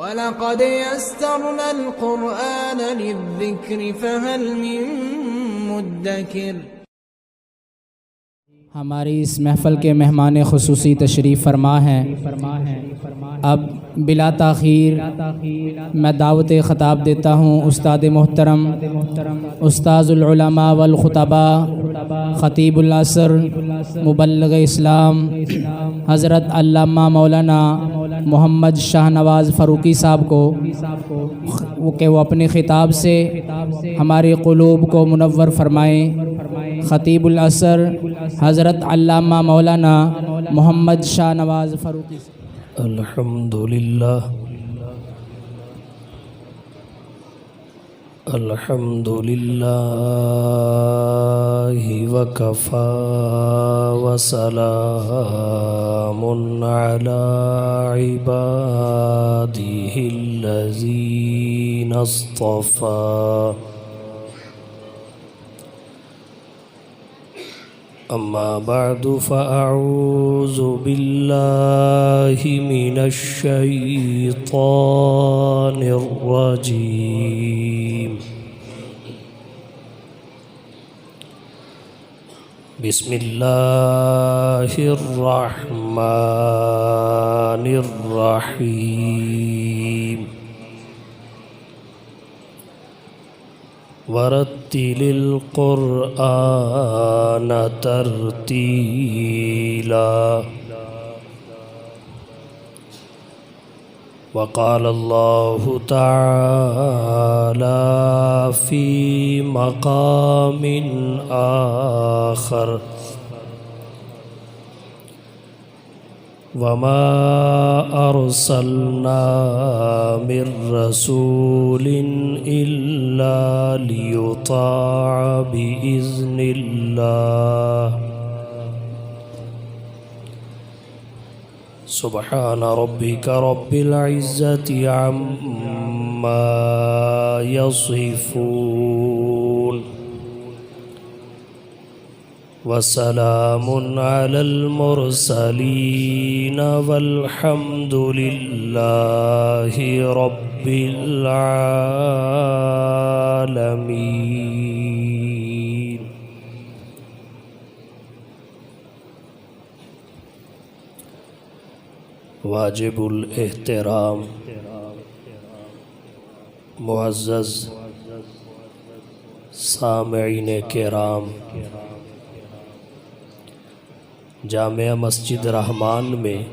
وَلَقَدْ يَسَّرْنَا الْقُرْآنَ لِلذِّكْرِ فَهَلْ مِن مُّدَّكِرٍ۔ ہماری اس محفل کے مہمان خصوصی تشریف فرما ہیں۔ اب بلا تاخیر میں دعوت خطاب دیتا ہوں استاد محترم، استاذ العلماء والخطباء، خطیب العصر، مبلغ اسلام، حضرت علامہ مولانا محمد شاہ نواز فاروقی صاحب کو کہ وہ اپنے خطاب سے ہمارے قلوب کو منور فرمائیں۔ خطیب العصر حضرت علامہ مولانا محمد شاہ نواز فاروقی صاحب۔ الحمدللہ وکفا وسلام علی عباده الذین اصطفى۔ اما بعد فاعوذ باللہ من الشیطان الرجیم۔ بسم اللہ الرحمن الرحیم۔ ورتل القرآن ترتیلا۔ وقال اللہ تعالی فی مقام آخر وما ارسلنا من رسول الا لیطاع باذن اللہ۔ سبحان ربک رب العزة عما یصفون وسلام علی المرسلین والحمد للہ رب العالمین۔ واجب الاحترام معزز سامعین کرام، جامعہ مسجد رحمان میں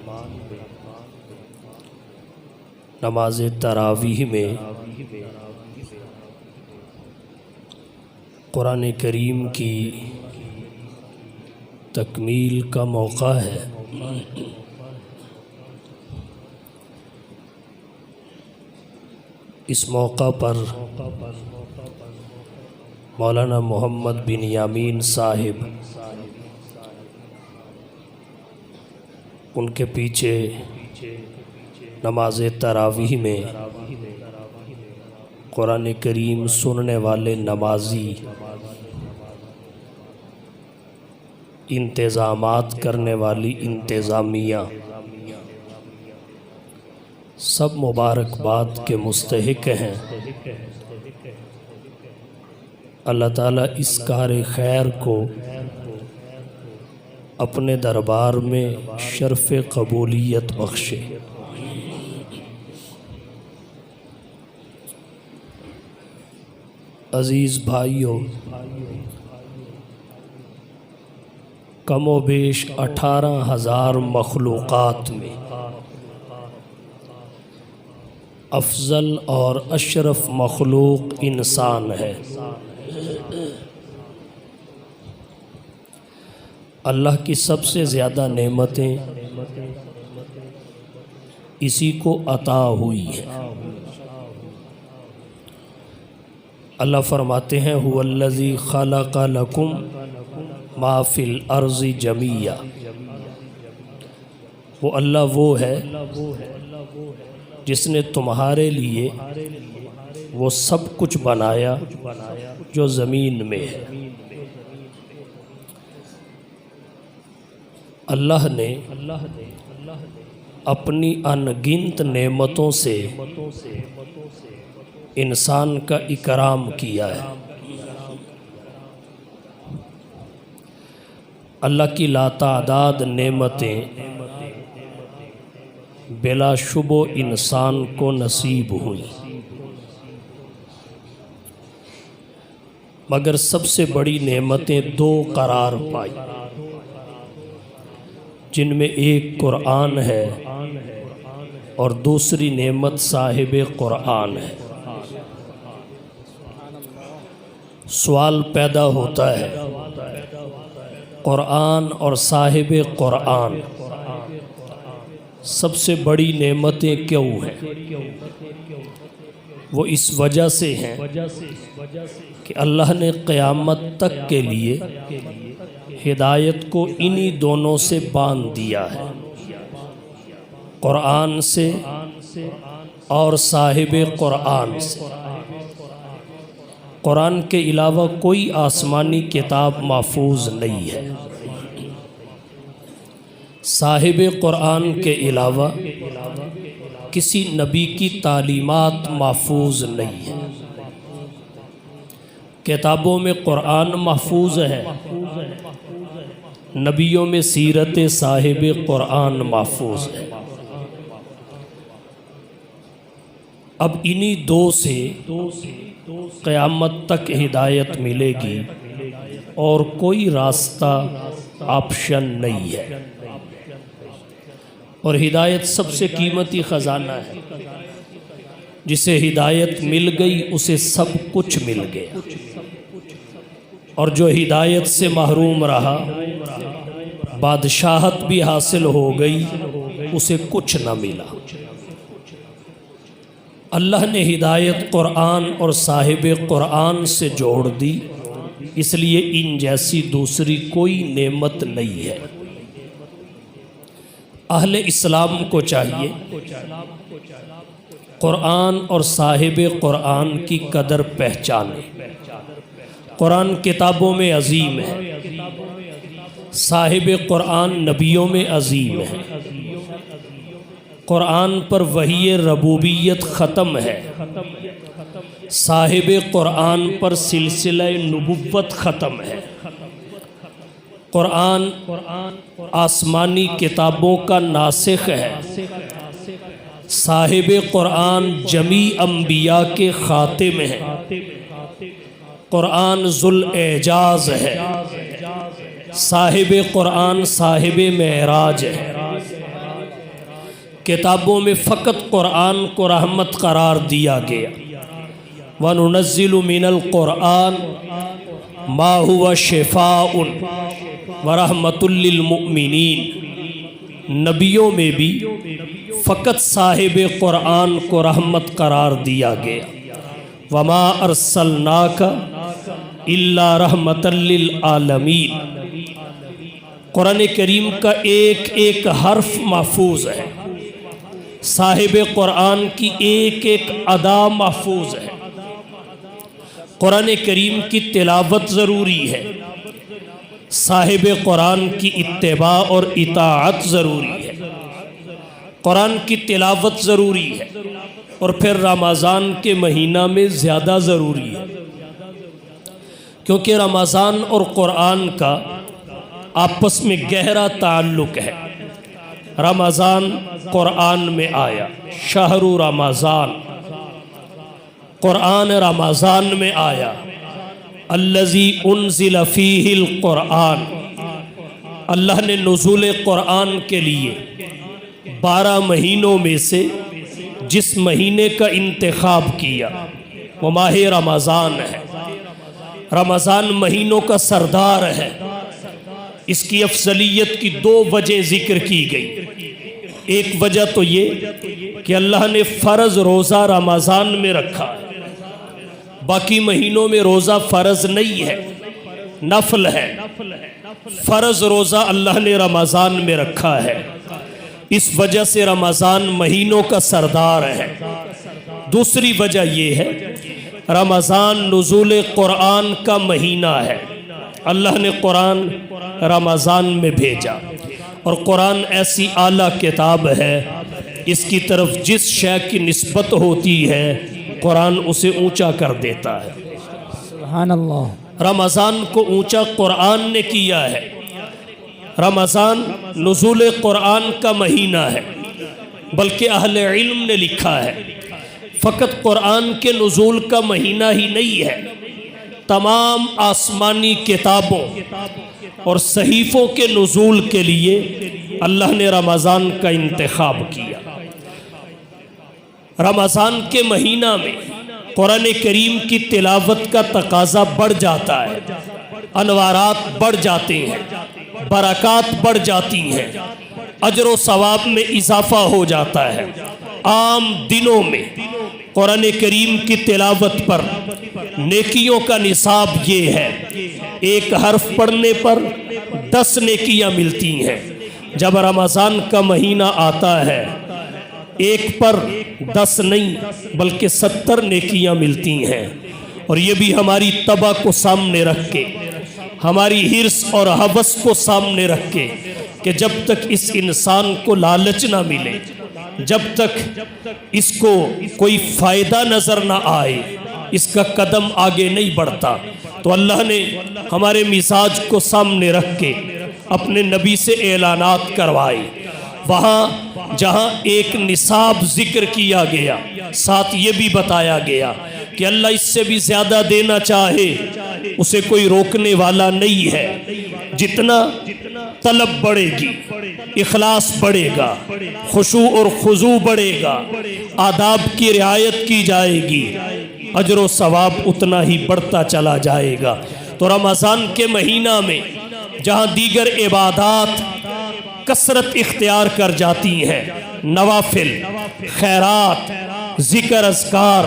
نماز تراویح میں قرآن کریم کی تکمیل کا موقع ہے۔ اس موقع پر مولانا محمد بن یامین صاحب، ان کے پیچھے نماز تراویح میں قرآن کریم سننے والے نمازی، انتظامات کرنے والی انتظامیہ، سب مبارکباد کے مستحق ہیں۔ اللہ تعالیٰ اس کار خیر کو اپنے دربار میں شرف قبولیت بخشے۔ عزیز بھائیوں، کم و بیش 18,000 مخلوقات میں افضل اور اشرف مخلوق انسان ہے۔ اللہ کی سب سے زیادہ نعمتیں اسی کو عطا ہوئی ہیں۔ اللہ فرماتے ہیں هو الذی خلق لکم ما فی الارض جمیعا۔ وہ اللہ وہ ہے جس نے تمہارے لیے وہ سب کچھ بنایا جو زمین میں ہے۔ اللہ نے اپنی انگنت نعمتوں سے انسان کا اکرام کیا ہے۔ اللہ کی لاتعداد نعمتیں بلا شبہ انسان کو نصیب ہوئیں، مگر سب سے بڑی نعمتیں دو قرار پائی، جن میں ایک قرآن ہے اور دوسری نعمت صاحب قرآن ہے۔ سوال پیدا ہوتا ہے، قرآن اور صاحب قرآن سب سے بڑی نعمتیں کیوں ہیں؟ وہ اس وجہ سے ہیں کہ اللہ نے قیامت تک کے لیے ہدایت کو انہی دونوں سے باندھ دیا ہے، قرآن سے اور صاحب قرآن سے۔ قرآن کے علاوہ کوئی آسمانی کتاب محفوظ نہیں ہے، صاحب قرآن کے علاوہ کسی نبی کی تعلیمات محفوظ نہیں ہے۔ کتابوں میں قرآن محفوظ ہے، نبیوں میں سیرت صاحب قرآن محفوظ ہے۔ اب انہی دو سے قیامت تک ہدایت ملے گی اور کوئی راستہ آپشن نہیں ہے، اور ہدایت سب سے قیمتی خزانہ ہے۔ جسے ہدایت مل گئی اسے سب کچھ مل گیا، اور جو ہدایت سے محروم رہا بادشاہت بھی حاصل ہو گئی، اسے کچھ نہ ملا۔ اللہ نے ہدایت قرآن اور صاحب قرآن سے جوڑ دی، اس لیے ان جیسی دوسری کوئی نعمت نہیں ہے۔ اہل اسلام کو چاہیے قرآن اور صاحب قرآن کی قدر پہچانے۔ قرآن کتابوں میں عظیم ہے، صاحب قرآن نبیوں میں عظیم ہے۔ قرآن پر وحی ربوبیت ختم ہے، صاحب قرآن پر سلسلہ نبوت ختم ہے۔ قرآن آسمانی کتابوں کا ناسخ ہے، صاحب قرآن جمیع انبیاء کے خاتم ہے۔ قرآن ذو الاعجاز ہے، صاحب قرآن صاحب معراج ہے۔ کتابوں میں فقط قرآن کو رحمت قرار دیا گیا، وَنُنَزِّلُ مِنَ الْقُرْآنِ مَا هُوَ شِفَاءٌ وَرَحْمَةٌ لِّلْمُؤْمِنِينَ۔ نبیوں میں بھی فقط صاحب قرآن کو رحمت قرار دیا گیا، وَمَا أَرْسَلْنَاكَ إِلَّا رَحْمَةً لِّلْعَالَمِينَ۔ قرآن کریم کا ایک ایک حرف محفوظ ہے، صاحب قرآن کی ایک ایک ادا محفوظ ہے۔ قرآن کریم کی تلاوت ضروری ہے، صاحب قرآن کی اتباع اور اطاعت ضروری ہے۔ قرآن کی تلاوت ضروری ہے، اور پھر رمضان کے مہینہ میں زیادہ ضروری ہے، کیونکہ رمضان اور قرآن کا آپس میں گہرا تعلق ہے۔ رمضان قرآن میں آیا، شہر رمضان، قرآن رمضان میں آیا، الذی انزل فیہ القرآن۔ اللہ نے نزول قرآن کے لیے 12 مہینوں میں سے جس مہینے کا انتخاب کیا وہ ماہ رمضان ہے۔ رمضان مہینوں کا سردار ہے، اس کی افضلیت کی 2 وجہ ذکر کی گئی۔ ایک وجہ تو یہ کہ اللہ نے فرض روزہ رمضان میں رکھا ہے، باقی مہینوں میں روزہ فرض نہیں ہے، نفل ہے۔ فرض روزہ اللہ نے رمضان میں رکھا ہے، اس وجہ سے رمضان مہینوں کا سردار ہے۔ دوسری وجہ یہ ہے رمضان نزول قرآن کا مہینہ ہے، اللہ نے قرآن رمضان میں بھیجا، اور قرآن ایسی اعلیٰ کتاب ہے، اس کی طرف جس شے کی نسبت ہوتی ہے قرآن اسے اونچا کر دیتا ہے۔ سبحان اللہ۔ رمضان کو اونچا قرآن نے کیا ہے۔ رمضان نزول قرآن کا مہینہ ہے، بلکہ اہل علم نے لکھا ہے فقط قرآن کے نزول کا مہینہ ہی نہیں ہے، تمام آسمانی کتابوں اور صحیفوں کے نزول کے لیے اللہ نے رمضان کا انتخاب کیا۔ رمضان کے مہینہ میں قرآن کریم کی تلاوت کا تقاضا بڑھ جاتا ہے، انوارات بڑھ جاتے ہیں، برکات بڑھ جاتی ہیں، اجر و ثواب میں اضافہ ہو جاتا ہے۔ عام دنوں میں قرآن کریم کی تلاوت پر نیکیوں کا نصاب یہ ہے، ایک حرف پڑھنے پر 10 نیکیاں ملتی ہیں۔ جب رمضان کا مہینہ آتا ہے ایک پر 10 نہیں بلکہ 70 نیکیاں ملتی ہیں، اور یہ بھی ہماری طبع کو سامنے رکھ کے، ہماری حرص اور ہوس کو سامنے رکھ کے کہ جب تک اس انسان کو لالچ نہ ملے، جب تک اس کو کوئی فائدہ نظر نہ آئے، اس کا قدم آگے نہیں بڑھتا۔ تو اللہ نے ہمارے مزاج کو سامنے رکھ کے اپنے نبی سے اعلانات کروائے۔ وہاں جہاں ایک نصاب ذکر کیا گیا، ساتھ یہ بھی بتایا گیا کہ اللہ اس سے بھی زیادہ دینا چاہے اسے کوئی روکنے والا نہیں ہے۔ جتنا طلب بڑھے گی، اخلاص بڑھے گا، خشوع اور خضوع بڑھے گا، آداب کی رعایت کی جائے گی، اجر و ثواب اتنا ہی بڑھتا چلا جائے گا۔ تو رمضان کے مہینہ میں جہاں دیگر عبادات کثرت اختیار کر جاتی ہیں، نوافل، خیرات، ذکر اذکار،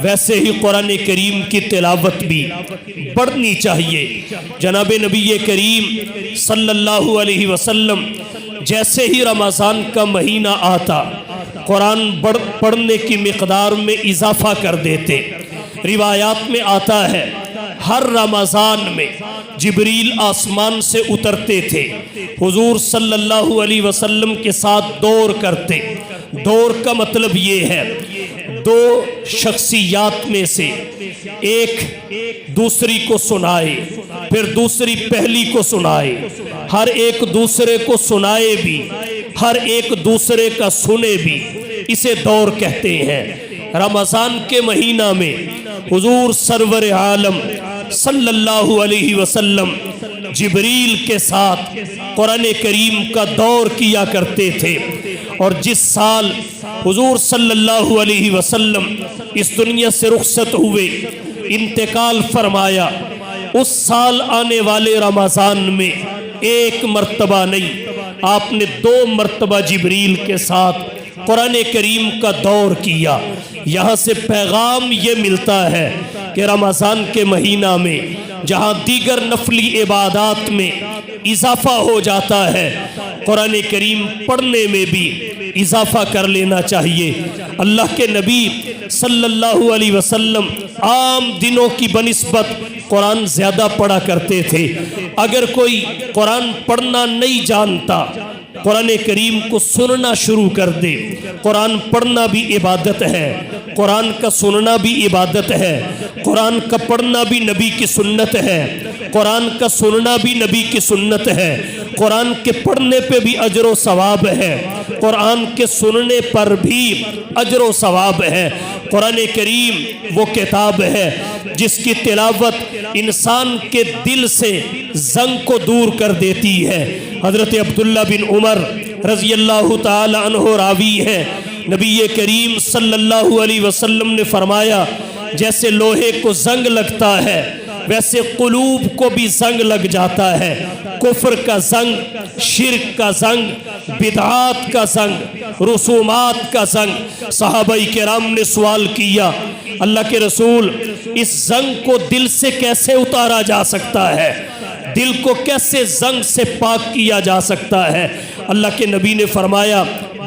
ویسے ہی قرآن کریم کی تلاوت بھی بڑھنی چاہیے۔ جناب نبی کریم صلی اللہ علیہ وسلم جیسے ہی رمضان کا مہینہ آتا قرآن پڑھنے کی مقدار میں اضافہ کر دیتے۔ روایات میں آتا ہے ہر رمضان میں جبریل آسمان سے اترتے تھے، حضور صلی اللہ علیہ وسلم کے ساتھ دور کرتے۔ دور کا مطلب یہ ہے دو شخصیات میں سے ایک دوسری کو سنائے، پھر دوسری پہلی کو سنائے، ہر ایک دوسرے کو سنائے بھی، ہر ایک دوسرے کا سنے بھی، اسے دور کہتے ہیں۔ رمضان کے مہینہ میں حضور سرور عالم صلی اللہ علیہ وسلم جبریل کے ساتھ قرآن کریم کا دور کیا کرتے تھے، اور جس سال حضور صلی اللہ علیہ وسلم اس دنیا سے رخصت ہوئے، انتقال فرمایا، اس سال آنے والے رمضان میں ایک مرتبہ نہیں، آپ نے 2 مرتبہ جبریل کے ساتھ قرآن کریم کا دور کیا۔ یہاں سے پیغام یہ ملتا ہے کہ رمضان کے مہینہ میں جہاں دیگر نفلی عبادات میں اضافہ ہو جاتا ہے، قرآن کریم پڑھنے میں بھی اضافہ کر لینا چاہیے۔ اللہ کے نبی صلی اللہ علیہ وسلم عام دنوں کی بنسبت قرآن زیادہ پڑھا کرتے تھے۔ اگر کوئی قرآن پڑھنا نہیں جانتا، قرآن کریم کو سننا شروع کر دے۔ قرآن پڑھنا بھی عبادت ہے، قرآن کا سننا بھی عبادت ہے، قرآن کا پڑھنا بھی نبی کی سنت ہے، قرآن کا سننا بھی نبی کی سنت ہے، قرآن کے پڑھنے پہ بھی اجر و ثواب ہے، قرآن کے سننے پر بھی اجر و ثواب ہے۔ قرآن کریم وہ کتاب ہے جس کی تلاوت انسان کے دل سے زنگ کو دور کر دیتی ہے۔ حضرت عبداللہ بن عمر رضی اللہ تعالی عنہ راوی ہے، نبی کریم صلی اللہ علیہ وسلم نے فرمایا جیسے لوہے کو زنگ لگتا ہے ویسے قلوب کو بھی زنگ لگ جاتا ہے۔ کفر کا زنگ، شرک کا زنگ، بدعات کا زنگ، رسومات کا زنگ۔ صحابہ کرام نے سوال کیا اللہ کے رسول اس زنگ کو دل سے کیسے اتارا جا سکتا ہے، دل کو کیسے زنگ سے پاک کیا جا سکتا ہے؟ اللہ کے نبی نے فرمایا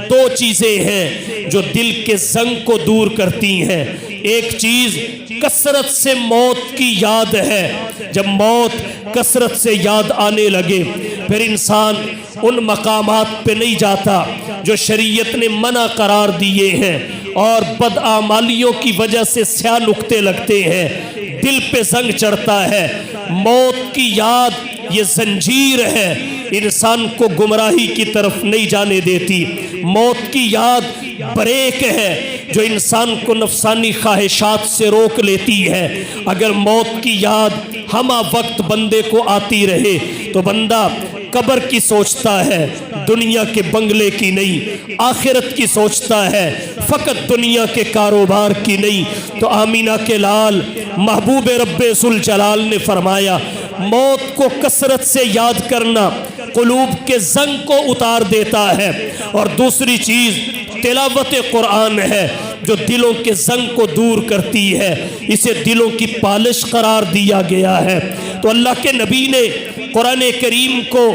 2 چیزیں ہیں جو دل کے زنگ کو دور کرتی ہیں۔ ایک چیز کثرت سے موت کی یاد ہے، جب موت کثرت سے یاد آنے لگے پھر انسان ان مقامات پہ نہیں جاتا جو شریعت نے منع قرار دیے ہیں، اور بدعمالیوں کی وجہ سے سیاہ نقطے لگتے ہیں، دل پہ زنگ چڑھتا ہے۔ موت کی یاد یہ زنجیر ہے، انسان کو گمراہی کی طرف نہیں جانے دیتی۔ موت کی یاد بریک ہے جو انسان کو نفسانی خواہشات سے روک لیتی ہے۔ اگر موت کی یاد ہمہ وقت بندے کو آتی رہے تو بندہ قبر کی سوچتا ہے، دنیا کے بنگلے کی نہیں، آخرت کی سوچتا ہے، فقط دنیا کے کاروبار کی نہیں۔ تو آمینہ کے لال محبوب رب ذوالجلال نے فرمایا موت کو کثرت سے یاد کرنا قلوب کے زنگ کو اتار دیتا ہے، اور دوسری چیز تلاوت قرآن ہے جو دلوں کے زنگ کو دور کرتی ہے، اسے دلوں کی پالش قرار دیا گیا ہے۔ تو اللہ کے نبی نے قرآن کریم کو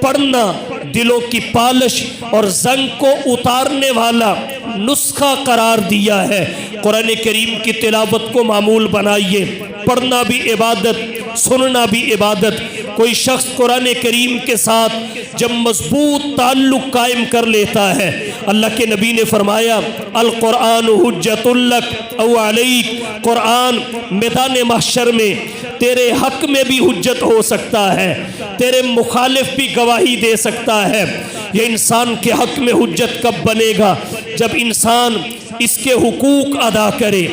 پڑھنا دلوں کی پالش اور زنگ کو اتارنے والا نسخہ قرار دیا ہے۔ قرآن کریم کی تلاوت کو معمول بنائیے، پڑھنا بھی عبادت، سننا بھی عبادت۔ کوئی شخص قرآن کریم کے ساتھ جب مضبوط تعلق قائم کر لیتا ہے، اللہ کے نبی نے فرمایا القرآن حجت لک او علیک، قرآن میدان محشر میں تیرے حق میں بھی حجت ہو سکتا ہے، تیرے مخالف بھی گواہی دے سکتا ہے۔ یہ انسان کے حق میں حجت کب بنے گا؟ جب انسان اس کے حقوق ادا کرے،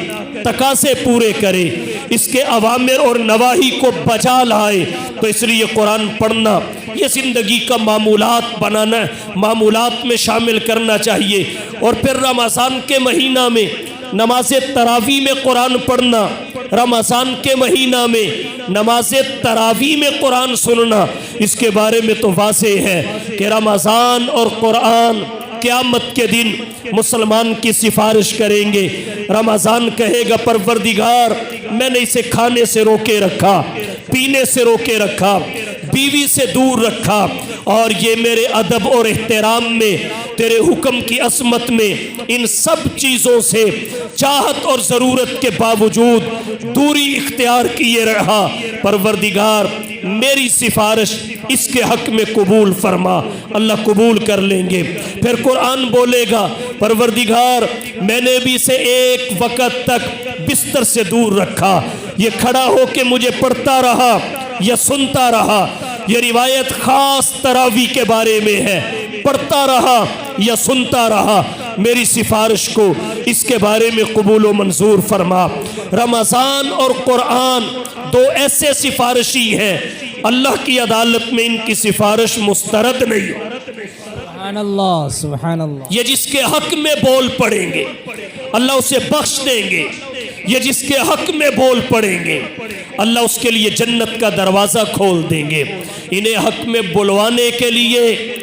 تقاضے پورے کرے، اس کے اوامر اور نواہی کو بجا لائے۔ تو اس لیے قرآن پڑھنا یہ زندگی کا معمولات بنانا، معمولات میں شامل کرنا چاہیے۔ اور پھر رمضان کے مہینہ میں نماز تراویح میں قرآن پڑھنا، رمضان کے مہینہ میں نماز تراویح میں قرآن سننا، اس کے بارے میں تو واضح ہے کہ رمضان اور قرآن قیامت کے دن مسلمان کی سفارش کریں گے۔ رمضان کہے گا پروردگار میں نے اسے کھانے سے روکے رکھا، پینے سے روکے رکھا، بیوی سے دور رکھا، اور یہ میرے ادب اور احترام میں، تیرے حکم کی عظمت میں ان سب چیزوں سے چاہت اور ضرورت کے باوجود دوری اختیار کیے رہا۔ پروردگار میری سفارش اس کے حق میں قبول فرما۔ اللہ قبول کر لیں گے۔ پھر قرآن بولے گا پروردگار میں نے بھی اسے ایک وقت تک بستر سے دور رکھا، یہ کھڑا ہو کے مجھے پڑھتا رہا یا سنتا رہا۔ یہ روایت خاص تراویح کے بارے میں ہے، پڑھتا رہا یا سنتا رہا، میری سفارش کو اس کے بارے میں قبول و منظور فرما۔ رمضان اور قرآن دو ایسے سفارشی ہیں، اللہ کی عدالت میں ان کی سفارش مسترد نہیں ہو۔ سبحان اللہ، سبحان اللہ۔ یہ جس کے حق میں بول پڑیں گے اللہ اسے بخش دیں گے، یہ جس کے حق میں بول پڑیں گے اللہ اس کے لیے جنت کا دروازہ کھول دیں گے۔ انہیں حق میں بلوانے کے لیے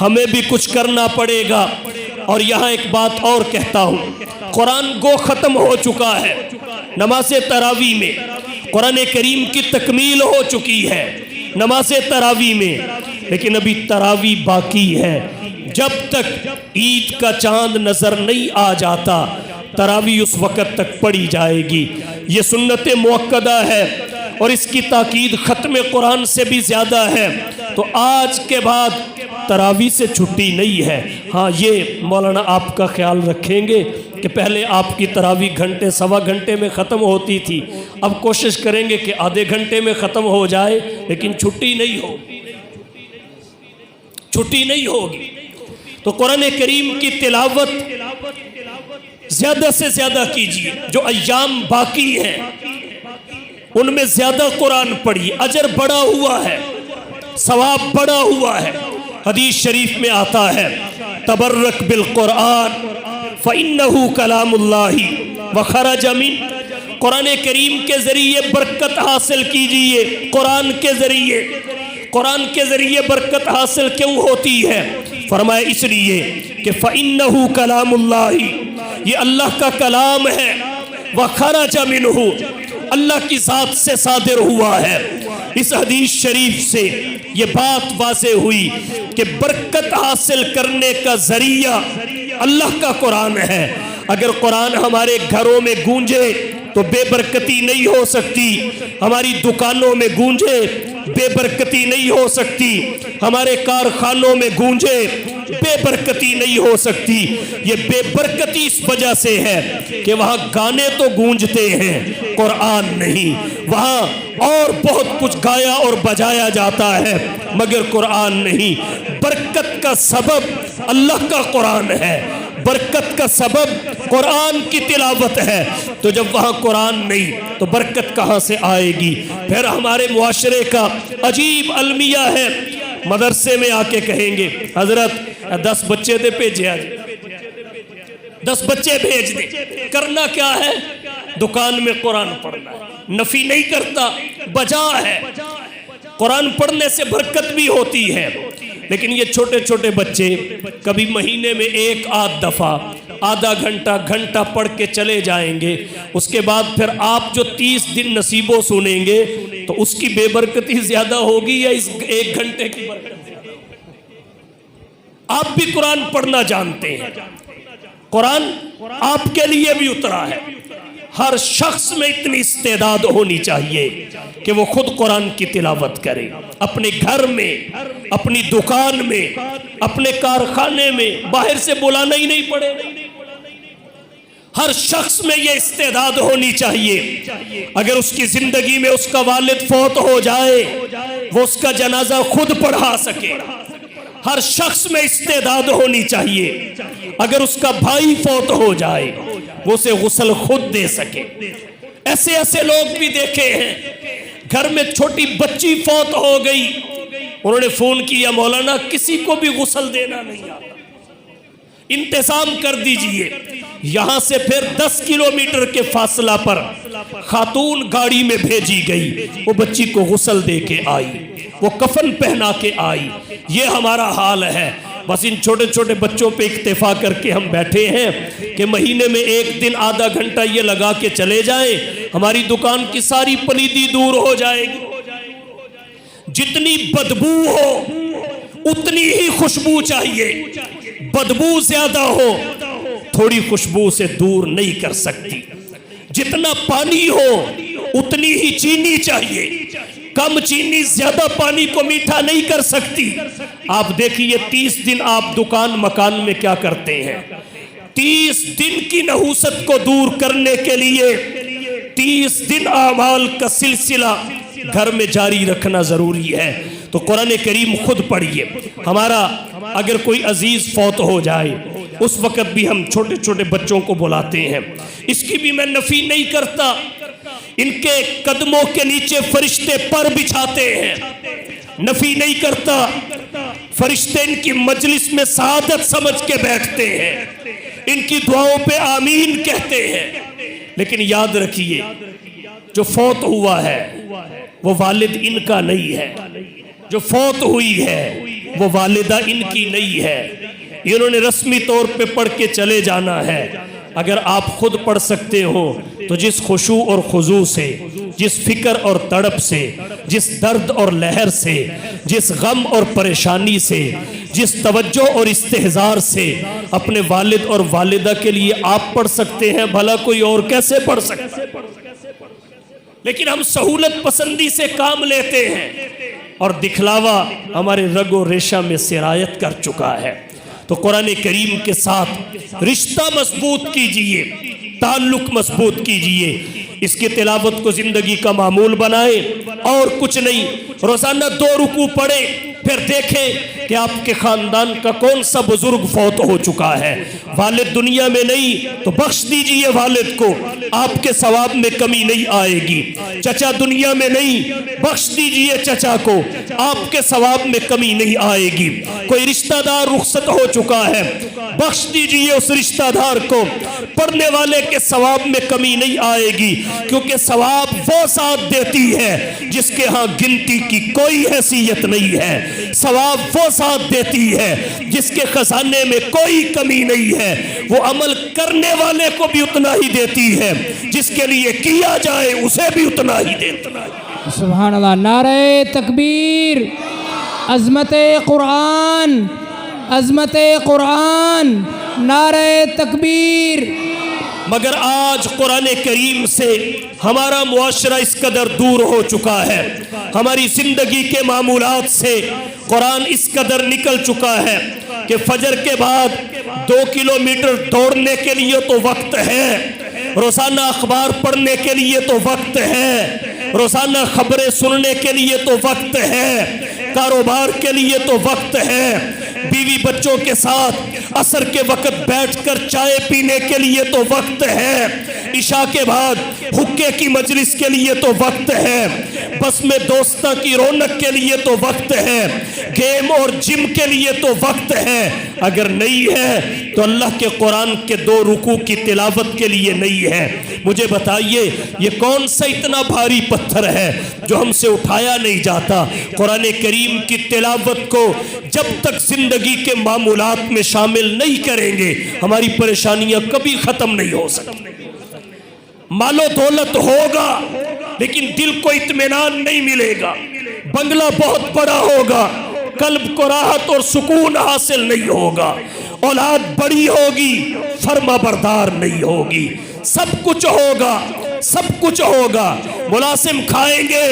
ہمیں بھی کچھ کرنا پڑے گا۔ اور یہاں ایک بات اور کہتا ہوں، قرآن گو ختم ہو چکا ہے، نماز تراویح میں قرآن کریم کی تکمیل ہو چکی ہے نماز تراویح میں، لیکن ابھی تراویح باقی ہے۔ جب تک عید کا چاند نظر نہیں آ جاتا تراویح اس وقت تک پڑھی جائے گی۔ یہ سنت مؤکدہ ہے اور اس کی تاکید ختم قرآن سے بھی زیادہ ہے۔ تو آج کے بعد تراویح سے چھٹی نہیں ہے۔ ہاں یہ مولانا آپ کا خیال رکھیں گے کہ پہلے آپ کی تراویح گھنٹے سوا گھنٹے میں ختم ہوتی تھی، اب کوشش کریں گے کہ آدھے گھنٹے میں ختم ہو جائے، لیکن چھٹی نہیں ہوگی، چھٹی نہیں ہوگی۔ تو قرآن کریم کی تلاوت زیادہ سے زیادہ کیجیے، جو ایام باقی ہیں ان میں زیادہ قرآن پڑھی، اجر بڑا ہوا ہے، ثواب بڑا ہوا ہے۔ حدیث شریف میں آتا ہے تبرک بالقرآن فإنہ کلام اللہ وخرج من، قرآن کریم کے ذریعے برکت حاصل کیجیے۔ قرآن کے ذریعے، قرآن کے ذریعے برکت حاصل کیوں ہوتی ہے؟ فرمایا اس لیے کہ فإنہ کلام اللہ، یہ اللہ کا کلام ہے، وخرج منہ، اللہ کی ذات سے صادر ہوا ہے۔ اس حدیث شریف سے یہ بات واضح ہوئی کہ برکت حاصل کرنے کا ذریعہ اللہ کا قرآن ہے۔ اگر قرآن ہمارے گھروں میں گونجے تو بے برکتی نہیں ہو سکتی، ہماری دکانوں میں گونجے بے برکتی نہیں ہو سکتی، ہمارے کارخانوں میں گونجے بے برکتی نہیں ہو سکتی۔ یہ بے برکتی اس وجہ سے ہے کہ وہاں گانے تو گونجتے ہیں، قرآن نہیں، وہاں اور بہت کچھ گایا اور بجایا جاتا ہے مگر قرآن نہیں۔ برکت کا سبب اللہ کا قرآن ہے، برکت کا سبب قرآن کی تلاوت ہے، تو جب وہاں قرآن نہیں تو برکت کہاں سے آئے گی؟ پھر ہمارے معاشرے کا عجیب المیہ ہے، مدرسے میں آ کے کہیں گے حضرت 10 بچے دے بھیجے، آج 10 بچے بھیج دیں، کرنا کیا ہے؟ دکان میں قرآن پڑھنا ہے، نفی نہیں کرتا، بجا ہے۔ قرآن پڑھنے سے برکت بھی ہوتی ہے، لیکن یہ چھوٹے چھوٹے بچے کبھی مہینے میں 1-8 دفعہ آدھا گھنٹہ پڑھ کے چلے جائیں گے، اس کے بعد پھر آپ جو 30 دن نصیبوں سنیں گے تو اس کی بے برکتی زیادہ ہوگی یا اس 1 گھنٹے کی برکت زیادہ ہوگی؟ آپ بھی قرآن پڑھنا جانتے ہیں، قرآن آپ کے لیے بھی اترا ہے۔ ہر شخص میں اتنی استعداد ہونی چاہیے کہ وہ خود قرآن کی تلاوت کرے، اپنے گھر میں، اپنی دکان میں، اپنے کارخانے میں، باہر سے بلانا ہی نہیں پڑے۔ ہر شخص میں یہ استعداد ہونی چاہیے، اگر اس کی زندگی میں اس کا والد فوت ہو جائے وہ اس کا جنازہ خود پڑھا سکے۔ ہر شخص میں استعداد ہونی چاہیے، اگر اس کا بھائی فوت ہو جائے وہ اسے غسل خود دے سکے۔ ایسے ایسے لوگ بھی دیکھے ہیں، گھر میں چھوٹی بچی فوت ہو گئی، انہوں نے فون کیا مولانا کسی کو بھی غسل دینا نہیں آتا، انتظام کر دیجئے۔ یہاں سے پھر 10 کلومیٹر کے فاصلہ پر خاتون گاڑی میں بھیجی گئی، وہ بچی کو غسل دے کے آئی، وہ کفن پہنا کے آئی۔ یہ ہمارا حال ہے، بس ان چھوٹے چھوٹے بچوں پہ اکتفا کر کے ہم بیٹھے ہیں کہ مہینے میں 1 دن آدھا گھنٹہ یہ لگا کے چلے جائیں، ہماری دکان کی ساری پلیدی دور ہو جائے گی۔ جتنی بدبو ہو اتنی ہی خوشبو چاہیے، بدبو زیادہ ہو تھوڑی خوشبو سے دور نہیں کر سکتی۔ جتنا پانی ہو اتنی ہی چینی چاہیے، کم چینی زیادہ پانی کو میٹھا نہیں کر سکتی۔ آپ دیکھیے 30 دن آپ دکان مکان میں کیا کرتے ہیں، 30 دن کی نحوست کو دور کرنے کے لیے 30 دن اعمال کا سلسلہ گھر میں جاری رکھنا ضروری ہے۔ تو قرآن کریم خود پڑھیے۔ ہمارا اگر کوئی عزیز فوت ہو جائے اس وقت بھی ہم چھوٹے چھوٹے بچوں کو بلاتے ہیں، اس کی بھی میں نفی نہیں کرتا، ان کے قدموں کے نیچے فرشتے پر بچھاتے ہیں، نفی نہیں کرتا، فرشتے ان کی مجلس میں سعادت سمجھ کے بیٹھتے ہیں، ان کی دعاؤں پہ آمین کہتے ہیں۔ لیکن یاد رکھیے جو فوت ہوا ہے وہ والد ان کا نہیں ہے، جو فوت ہوئی ہے وہ والدہ ان کی نہیں ہے، انہوں نے رسمی طور پہ پڑھ کے چلے جانا ہے۔ اگر آپ خود پڑھ سکتے ہو تو جس خشوع اور خضوع سے، جس فکر اور تڑپ سے، جس درد اور لہر سے، جس غم اور پریشانی سے، جس توجہ اور استحضار سے اپنے والد اور والدہ کے لیے آپ پڑھ سکتے ہیں، بھلا کوئی اور کیسے پڑھ سکتا ہے؟ لیکن ہم سہولت پسندی سے کام لیتے ہیں اور دکھلاوا ہمارے رگ و ریشہ میں سرایت کر چکا ہے۔ تو قرآن کریم کے ساتھ رشتہ مضبوط کیجئے، تعلق مضبوط کیجئے، اس کی تلاوت کو زندگی کا معمول بنائیں، اور کچھ نہیں۔ روزانہ 2 رکوع پڑھیں، پھر دیکھیں کہ آپ کے خاندان کا کون سا بزرگ فوت ہو چکا ہے۔ والد دنیا میں نہیں تو بخش دیجئے والد کو، آپ کے ثواب میں کمی نہیں آئے گی۔ چچا دنیا میں نہیں، بخش دیجئے چچا کو، آپ کے ثواب میں کمی نہیں آئے گی۔ کوئی رشتہ دار رخصت ہو چکا ہے، بخش دیجئے اس رشتہ دار کو، پڑھنے والے کے ثواب میں کمی نہیں آئے گی، کیونکہ ثواب وہ ساتھ دیتی ہے جس کے ہاں گنتی کی کوئی حیثیت نہیں ہے، ثواب وہ ساتھ دیتی ہے جس کے خزانے میں کوئی کمی نہیں ہے، وہ عمل کرنے والے کو بھی اتنا ہی دیتی ہے، جس کے لیے کیا جائے اسے بھی اتنا ہی دیتی ہے۔ سبحان اللہ، نعرہ تکبیر، عظمت قرآن، عظمت قرآن، نعرہ تکبیر۔ مگر آج قرآن کریم سے ہمارا معاشرہ اس قدر دور ہو چکا ہے، ہماری زندگی کے معمولات سے قرآن اس قدر نکل چکا ہے کہ فجر کے بعد 2 کلومیٹر دوڑنے کے لیے تو وقت ہے، روزانہ اخبار پڑھنے کے لیے تو وقت ہے، روزانہ خبریں سننے کے لیے تو وقت ہے، کاروبار کے لیے تو وقت ہے، بیوی بچوں کے ساتھ عصر کے وقت بیٹھ کر چائے پینے کے لیے تو وقت ہے، عشاء کے بعد حقے کی مجلس کے لیے تو وقت ہے، بس میں دوستوں کی رونق کے لیے تو وقت ہے، گیم اور جم کے لیے تو وقت ہے، اگر نہیں ہے تو اللہ کے قرآن کے 2 رکوع کی تلاوت کے لیے نہیں ہے۔ مجھے بتائیے یہ کون سا اتنا بھاری پتھر ہے جو ہم سے اٹھایا نہیں جاتا؟ قرآن کریم کی تلاوت کو جب تک زندگی کے معمولات میں شامل نہیں کریں گے ہماری پریشانیاں کبھی ختم نہیں ہو سکتی۔ مال و دولت ہوگا لیکن دل کو اطمینان نہیں ملے گا، بنگلہ بہت بڑا ہوگا، قلب کو راحت اور سکون حاصل نہیں ہوگا، اولاد بڑی ہوگی فرما بردار نہیں ہوگی، سب کچھ ہوگا، سب کچھ ہوگا، ملازم کھائیں گے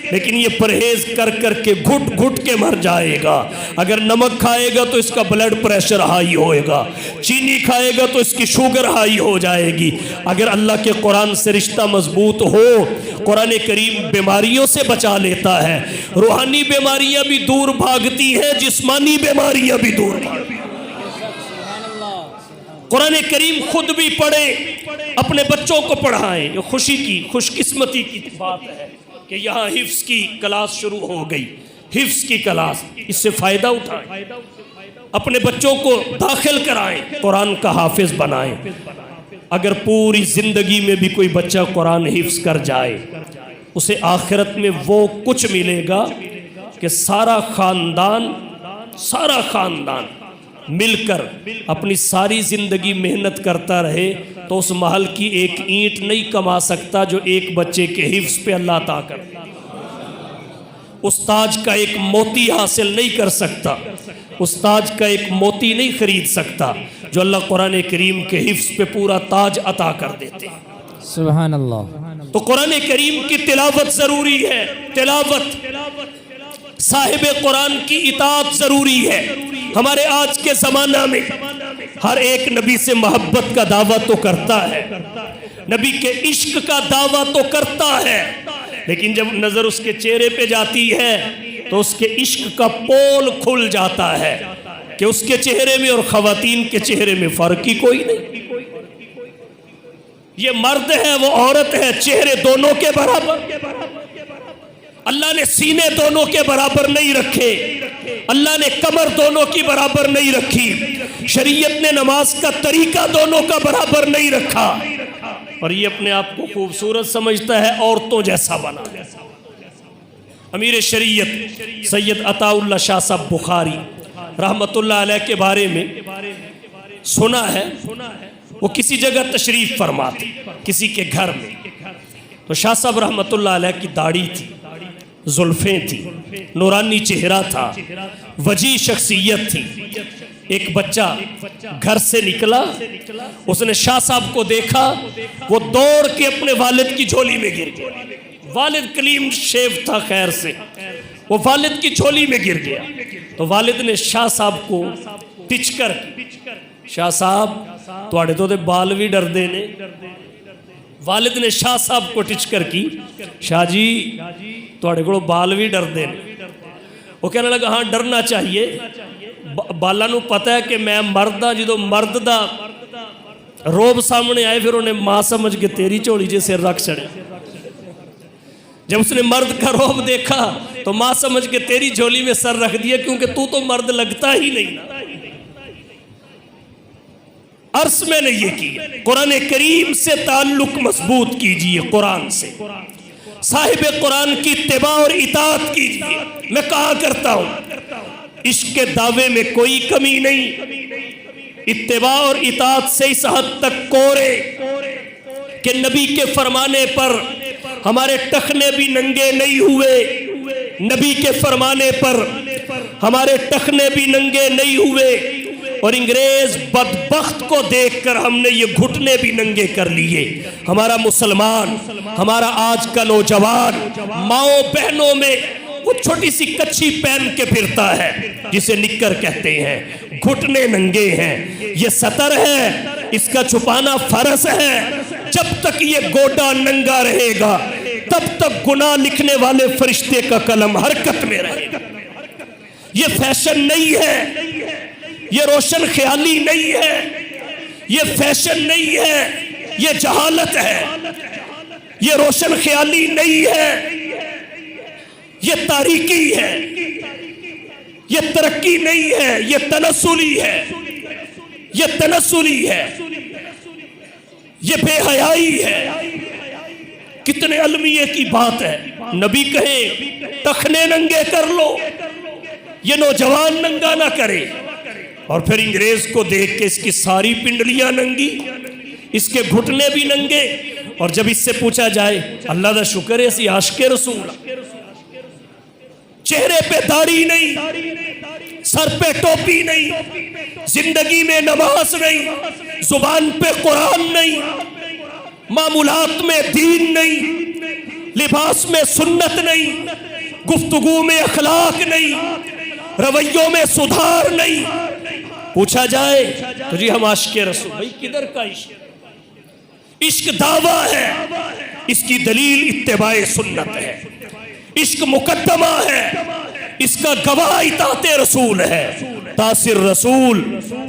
لیکن یہ پرہیز کر کر کے گھٹ گھٹ کے مر جائے گا، اگر نمک کھائے گا تو اس کا بلڈ پریشر ہائی ہوئے گا، چینی کھائے گا تو اس کی شوگر ہائی ہو جائے گی۔ اگر اللہ کے قرآن سے رشتہ مضبوط ہو، قرآن کریم بیماریوں سے بچا لیتا ہے، روحانی بیماریاں بھی دور بھاگتی ہیں، جسمانی بیماریاں بھی دور بھاگتی ہیں۔ قرآن کریم خود بھی پڑھیں، اپنے بچوں کو پڑھائیں، یہ خوشی کی خوش قسمتی کی بات ہے کہ یہاں حفظ کی کلاس شروع ہو گئی، حفظ کی کلاس، اس سے فائدہ اٹھائیں، اپنے بچوں کو داخل کرائیں، قرآن کا حافظ بنائیں۔ اگر پوری زندگی میں بھی کوئی بچہ قرآن حفظ کر جائے اسے آخرت میں وہ کچھ ملے گا کہ سارا خاندان مل کر اپنی ساری زندگی محنت کرتا رہے تو اس محل کی ایک اینٹ نہیں کما سکتا جو ایک بچے کے حفظ پہ اللہ عطا کرتا، استاذ کا ایک موتی حاصل نہیں کر سکتا، استاذ کا ایک موتی نہیں خرید سکتا جو اللہ قرآن کریم کے حفظ پہ پورا تاج عطا کر دیتے ہیں۔ سبحان اللہ۔ تو قرآن کریم کی تلاوت ضروری ہے، تلاوت، صاحب قرآن کی اطاعت ضروری ہے۔ ہمارے آج کے زمانہ میں ہر ایک نبی سے محبت کا دعویٰ تو کرتا ہے، نبی کے عشق کا دعویٰ تو کرتا ہے، لیکن جب نظر اس کے چہرے پہ جاتی ہے تو اس کے عشق کا پول کھل جاتا ہے کہ اس کے چہرے میں اور خواتین کے چہرے میں فرق ہی کوئی نہیں۔ یہ مرد ہے وہ عورت ہے، چہرے دونوں کے برابر، اللہ نے سینے دونوں کے برابر نہیں رکھے، اللہ نے کمر دونوں کی برابر نہیں رکھی، شریعت نے نماز کا طریقہ دونوں کا برابر نہیں رکھا، اور یہ اپنے آپ کو خوبصورت سمجھتا ہے، عورتوں جیسا بنا۔ امیر شریعت سید عطا اللہ شاہ صاحب بخاری رحمت اللہ علیہ کے بارے میں سنا ہے، وہ کسی جگہ تشریف فرماتے کسی کے گھر میں، تو شاہ صاحب رحمت اللہ علیہ کی داڑھی تھی، زلفیں تھی، نورانی چہرہ تھا، وجیح شخصیت تھی۔ ایک بچہ گھر سے نکلا، اس نے شاہ صاحب کو دیکھا، وہ دوڑ کے اپنے والد کی جھولی میں گر گیا، والد کلیم شیو تھا خیر سے، وہ والد کی جھولی میں گر گیا، تو والد نے شاہ صاحب کو ٹچ کر، شاہ صاحب تواڈے تو بال بھی ڈر دے نے، والد نے شاہ صاحب کو ٹچ کر کی، شاہ جی تواڈے کو بال بھی ڈر دے نے۔ وہ کہنے لگا ہاں ڈرنا چاہیے، بالا نو پتہ ہے کہ میں مرد ہاں، جدو مرد دا روب سامنے آئے پھر انہیں ماں سمجھ کے تیری چوڑی جے سر رکھ چڑے، جب اس نے مرد کا روب دیکھا تو ماں سمجھ کے تیری جھولی میں سر رکھ دیا، کیونکہ تو مرد لگتا ہی نہیں نا۔ عرض میں نے یہ کیا، قرآن کریم سے تعلق مضبوط کیجئے، قرآن سے، صاحب قرآن کی اتباع اور اطاعت کیجئے۔ میں کہا کرتا ہوں عشق کے دعوے میں کوئی کمی نہیں، اتباع اور اطاعت سے اس حد تک کورے کہ نبی کے فرمانے پر ہمارے ٹخنے بھی ننگے نہیں ہوئے، نبی کے فرمانے پر ہمارے ٹخنے بھی ننگے نہیں ہوئے، اور انگریز بدبخت کو دیکھ کر ہم نے یہ گھٹنے بھی ننگے کر لیے. ہمارا مسلمان، ہمارا آج کا نوجوان ماؤں بہنوں میں وہ چھوٹی سی کچھی پہن کے پھرتا ہے جسے نکر کہتے ہیں، گھٹنے ننگے ہیں. یہ سطر ہے، اس کا چھپانا فرض ہے. جب تک یہ گوڈا ننگا رہے گا تب تک گناہ لکھنے والے فرشتے کا قلم حرکت میں رہے گا. یہ فیشن نہیں ہے، یہ روشن خیالی نہیں ہے، یہ فیشن نہیں ہے، یہ جہالت ہے. یہ روشن خیالی نہیں ہے، یہ تاریکی ہے. یہ ترقی نہیں ہے، یہ تنزلی ہے. یہ تنزلی ہے، یہ بے حیائی ہے. کتنے المیے کی بات ہے. نبی کہے ٹخنے ننگے کر لو، یہ نوجوان ننگا نہ کرے. اور پھر انگریز کو دیکھ کے اس کی ساری پنڈلیاں ننگی، اس کے گھٹنے بھی ننگے. اور جب اس سے پوچھا جائے اللہ دا شکر ہے اسی عاشق رسول، چہرے پہ داڑھی نہیں، سر پہ ٹوپی نہیں، زندگی میں نماز نہیں، زبان پہ قرآن نہیں، معمولات میں دین نہیں، لباس میں سنت نہیں، گفتگو میں اخلاق نہیں، رویوں میں سدھار نہیں. پوچھا جائے تو جی ہم عاشق رسول. بھائی کدھر کا عشق؟ عشق دعویٰ ہے، اس کی دلیل اتباع سنت ہے. عشق مقدمہ ہے، اس کا گواہ اطاعت رسول ہے. تاثر رسول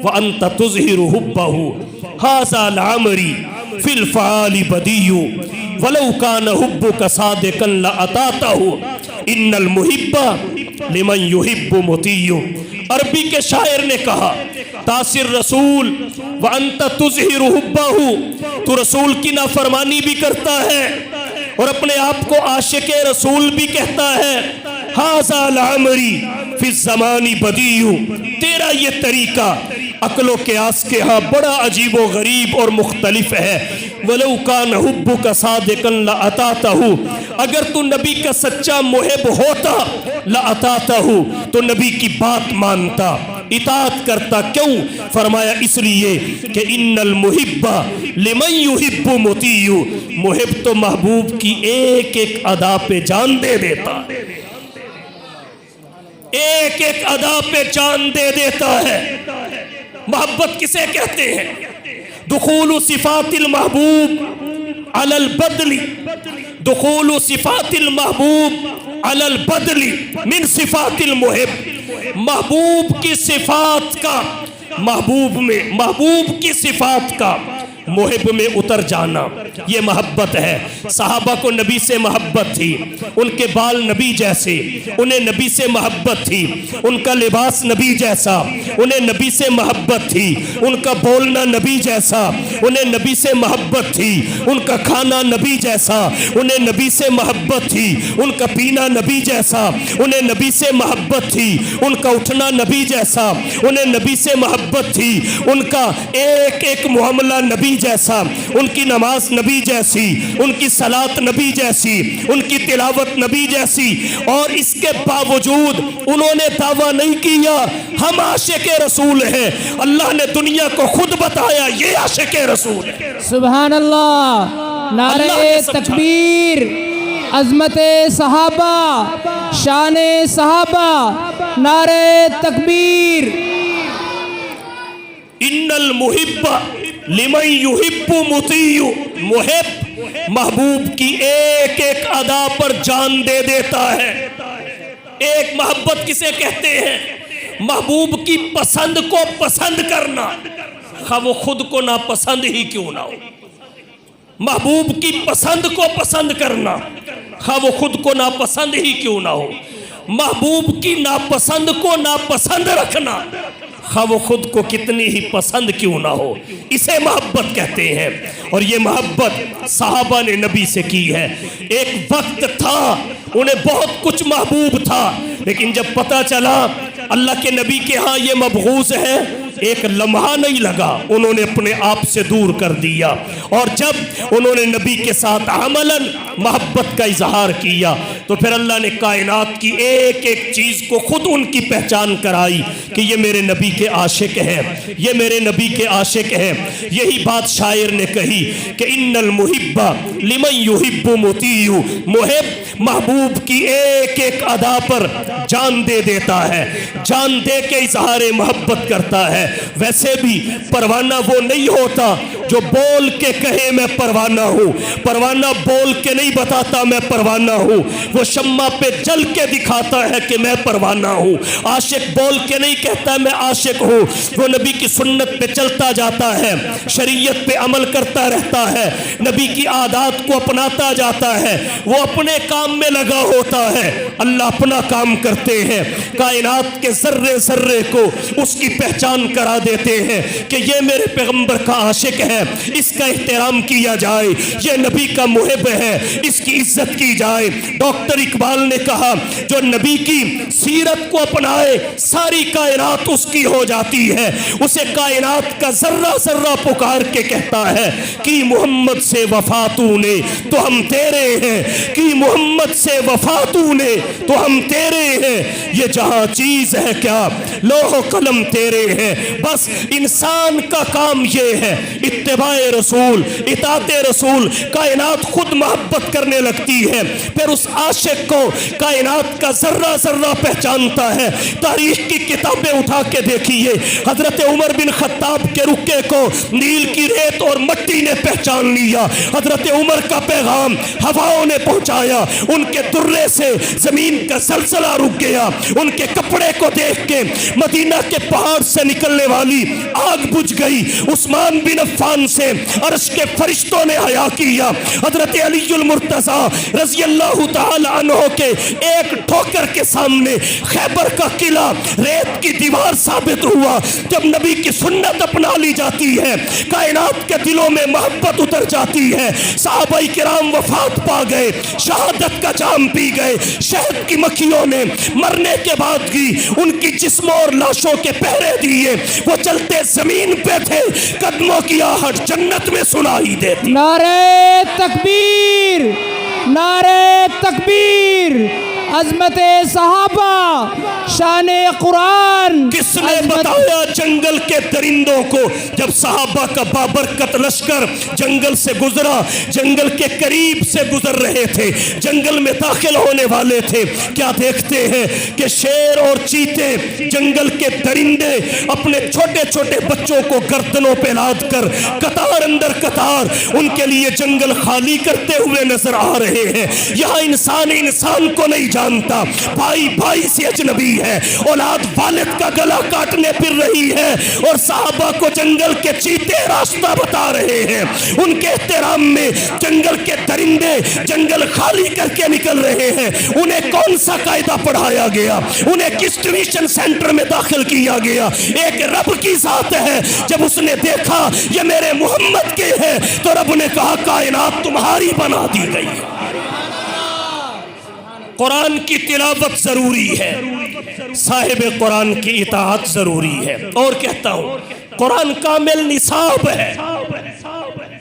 وانت تظہر حبہ ھذا لعمری فی الفعال بدیع ولو کان حبک صادقا لأطاعتہ ان المحب لمن یحب مطیع. عربی کے شاعر نے کہا تاثر رسول وانت تظہر حبہ، تو رسول کی نافرمانی بھی کرتا ہے اور اپنے آپ کو عاشق رسول بھی کہتا ہے. ھذا لعمری فی الزمان بدیع، تیرا یہ طریقہ عقل و قیاس کے ہاں بڑا عجیب و غریب اور مختلف ہے. وَلَوْ كَانَ حُبُّكَ صَادِقًا لَأَطَاعْتَهُ، اگر تو نبی کا سچا محب ہوتا لَأَطَاعْتَهُ تو نبی کی بات مانتا، اطاعت کرتا. کیوں؟ فرمایا اس لیے کہ ان المحب لمن یحب مطیع، محب تو محبوب کی ایک ایک ادا پہ جان دے دیتا، ایک ایک ادا پہ جان دے دیتا ہے. محبت کسے کہتے ہیں؟ دخول صفات المحبوب علی البدل، دخول صفات المحبوب علی البدل من صفات المحب. محبوب کی صفات کا محبوب کی صفات کا محب میں اتر جانا، یہ محبت ہے. صحابہ کو نبی سے محبت تھی، ان کے بال نبی جیسے، انہیں نبی سے محبت تھی. ان کا لباس نبی جیسا، انہیں نبی سے محبت تھی. ان کا بولنا نبی جیسا، انہیں نبی سے محبت تھی. ان کا کھانا نبی جیسا، انہیں نبی سے محبت تھی. ان کا پینا نبی جیسا، انہیں نبی سے محبت تھی. ان کا اٹھنا نبی جیسا، انہیں نبی سے محبت تھی. ان کا ایک ایک معاملہ نبی جیسا، ان کی نماز نبی جیسی، ان کی صلاۃ نبی جیسی، ان کی تلاوت نبی جیسی. اور اس کے باوجود انہوں نے دعویٰ نہیں کیا ہم عاشق رسول ہیں. اللہ نے دنیا کو خود بتایا یہ عاشق رسول ہے. سبحان اللہ. نعرہ تکبیر، عظمت صحابہ، شان صحابہ، نعرہ تکبیر. ان المحب لمن یحب مطیع، محب محبوب کی ایک ایک ادا پر جان دے دیتا ہے. ایک محبت کسے کہتے ہیں؟ محبوب کی پسند کو پسند کرنا، خواہ وہ خود کو ناپسند ہی کیوں نہ ہو. محبوب کی پسند کو پسند کرنا، خواہ وہ خود کو ناپسند ہی کیوں نہ ہو. محبوب کی ناپسند کو ناپسند رکھنا، خواہ وہ خود کو کتنی ہی پسند کیوں نہ ہو. اسے محبت کہتے ہیں. اور یہ محبت صحابہ نے نبی سے کی ہے. ایک وقت تھا انہیں بہت کچھ محبوب تھا، لیکن جب پتہ چلا اللہ کے نبی کے ہاں یہ مبغوض ہے ایک لمحہ نہیں لگا، انہوں نے اپنے آپ سے دور کر دیا، اور جب انہوں نے نبی کے ساتھ عملاً محبت کا اظہار کیا تو پھر اللہ نے کائنات کی ایک ایک چیز کو خود ان کی پہچان کرائی کہ یہ میرے نبی کے عاشق ہیں، یہ میرے نبی کے عاشق ہیں۔ یہی بات شاعر نے کہی کہ ان المحب لمن یحب مطیع، محب محبوب کی ایک ایک ادا پر جان دے دیتا ہے، جان دے کے اظہار محبت کرتا ہے۔ ویسے بھی پروانہ وہ نہیں ہوتا جو بول کے کہے میں پروانہ ہوں، پروانہ بول کے نہیں بتاتا میں پروانہ ہوں، وہ شمع پہ جل کے دکھاتا ہے کہ میں پروانہ ہوں۔ عاشق بول کے نہیں کہتا میں عاشق ہوں، وہ نبی کی سنت پہ چلتا جاتا ہے، شریعت پہ عمل کرتا رہتا ہے، نبی کی عادات کو اپناتا جاتا ہے، وہ اپنے کام میں لگا ہوتا ہے، اللہ اپنا کام کرتے ہیں، کائنات کے ذرے ذرے کو اس کی پہچان کرا دیتے ہیں کہ یہ میرے پیغمبر کا عاشق ہے، اس کا احترام کیا جائے، یہ نبی کا محب ہے، اس کی عزت کی جائے۔ ڈاکٹر اقبال نے کہا جو نبی کی سیرت کو اپنائے ساری کائنات اس کی ہو جاتی ہے، اسے کائنات کا ذرہ ذرہ پکار کے کہتا ہے کہ محمد سے وفا تو نے تو ہم تیرے ہیں، کہ محمد سے وفا تو نے تو ہم تیرے ہیں، یہ جہاں چیز ہے کیا لوح و قلم تیرے ہیں۔ بس انسان کا کام یہ ہے اتباع رسول، اطاعت رسول، کائنات خود محبت کرنے لگتی ہے، پھر اس عاشق کو کائنات کا ذرہ ذرہ پہچانتا ہے۔ تاریخ کی کتابیں اٹھا کے دیکھیے، حضرت عمر بن خطاب کے رکے کو نیل کی ریت اور مٹی نے پہچان لیا، حضرت عمر کا پیغام ہواؤں نے پہنچایا، ان کے درے سے زمین کا زلزلہ رک گیا، ان کے کپڑے کو دیکھ کے مدینہ کے پہاڑ سے نکلنے والی آگ بجھ گئی، عثمان بن عفان سے عرش کے فرشتوں نے حیا کیا، حضرت علی المرتضی رضی اللہ تعالی عنہ کے ایک ٹھوکر کے سامنے خیبر کا قلعہ ریت کی دیوار ثابت ہوا۔ جب نبی کی سنت اپنا لی جاتی ہے کائنات کے دلوں میں محبت اتر جاتی ہے، صحابہ کرام وفات پا گئے، شہادت کا جام پی گئے، شہد کی مکھیوں نے مرنے کے بعد بھی ان کی جسموں اور لاشوں کے پہرے دیے، وہ چلتے زمین پہ تھے، قدموں کی آہٹ جنت میں سنائی دیتی۔ نعرہ تکبیر، نعرہ تکبیر، عظمت صحابہ، شان قرآن۔ کس نے بتایا جنگل کے درندوں کو جب صحابہ کا بابرکت لشکر جنگل سے گزرا، جنگل کے قریب سے گزر رہے تھے، جنگل میں داخل ہونے والے تھے، کیا دیکھتے ہیں کہ شیر اور چیتے، جنگل کے درندے اپنے چھوٹے چھوٹے بچوں کو گردنوں پہ لاد کر قطار اندر قطار ان کے لیے جنگل خالی کرتے ہوئے نظر آ رہے ہیں۔ یہاں انسان کو نہیں جانتا، بھائی بھائی سے اجنبی ہے، اولاد والد کا گلا کاٹنے پھر رہی ہے، اور صحابہ کو جنگل کے چیتے راستہ بتا رہے ہیں، ان کے احترام میں جنگل کے درندے جنگل خالی کر کے نکل رہے ہیں۔ انہیں کون سا قاعدہ پڑھایا گیا، انہیں کس ٹیوشن سینٹر میں داخل کیا گیا؟ ایک رب کی ذات ہے، جب اس نے دیکھا یہ میرے محمد کے ہیں تو رب نے کہا کائنات تمہاری بنا دی گئی۔ قرآن کی تلاوت ضروری ہے، صاحب قرآن کی اطاعت ضروری ہے، اور کہتا ہوں قرآن کامل نصاب ہے،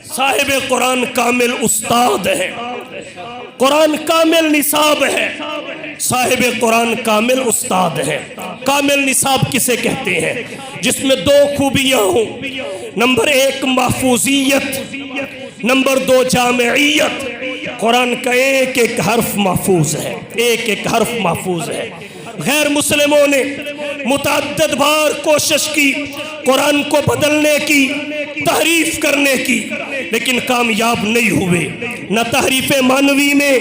صاحب قرآن کامل استاد ہے، قرآن کامل نصاب ہے، صاحب قرآن کامل استاد ہے۔ کامل نصاب کسے کہتے ہیں؟ جس میں دو خوبیاں ہوں، نمبر ایک محفوظیت، نمبر دو جامعیت۔ قرآن کا ایک ایک حرف محفوظ ہے، ایک ایک حرف محفوظ ہے۔ غیر مسلموں نے متعدد بار کوشش کی قرآن کو بدلنے کی، تحریف کرنے کی، لیکن کامیاب نہیں ہوئے، نہ تحریف معنوی میں